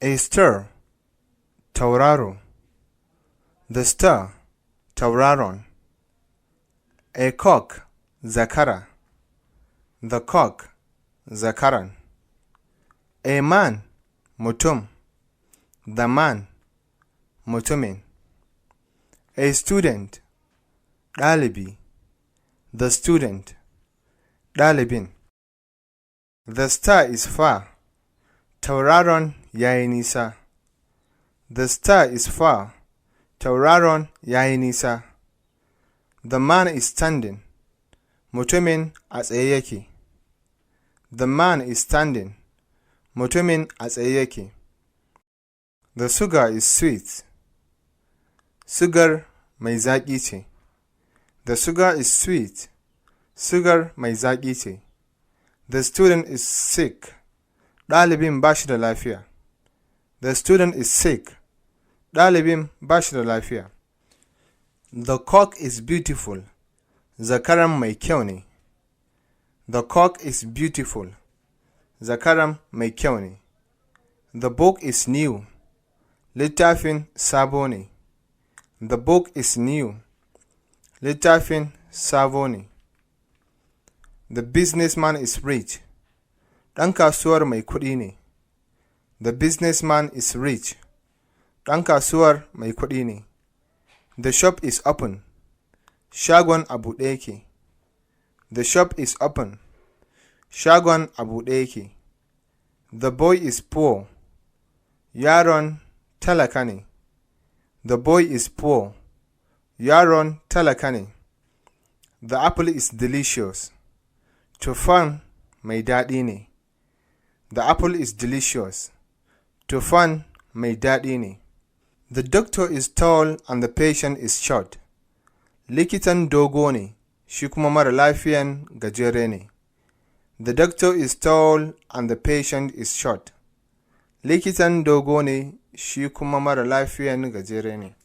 A star, tauraro. The star, tauraron. A cock, zakara. The cock, zakaran. A man, mutum. The man, mutumin. A student, ɗalibi. The student, ɗalibin. The star is far. Tauraron yayi nisa. The star is far. Tauraron yayi nisa. The man is standing. Mutumin a tsaye yake. The man is standing. Mutumin a tsaye yake. The sugar is sweet. Sugar mai zaƙi ce. The sugar is sweet. Sugar mai zaƙi ce. The student is sick. Ɗalibin ba shi da lafiya. The student is sick. Ɗalibin ba shi da lafiya. The cock is beautiful. Zakaran mai kyau ne. The cock is beautiful. Zakaran mai kyau ne. The book is new. Littafin sabo ne. The book is new. Littafin sabo ne. The businessman is rich. Ɗan kasuwar mai kuɗi ne. The businessman is rich. Ɗan kasuwar mai kuɗi ne. The shop is open. Shagon a buɗe yake. The shop is open. Shagon a buɗe yake. The boy is poor. Yaron talaka ne. The boy is poor. Yaron talaka ne. The apple is delicious. Tufan mai daɗi ne. The apple is delicious. Tufan mai daɗi ne. The doctor is tall and the patient is short. Likitan dogo ne, shi kuma mara lafiyan gajere ne. The doctor is tall and the patient is short. Likitan dogo ne, shi kuma mara lafiyan gajere ne.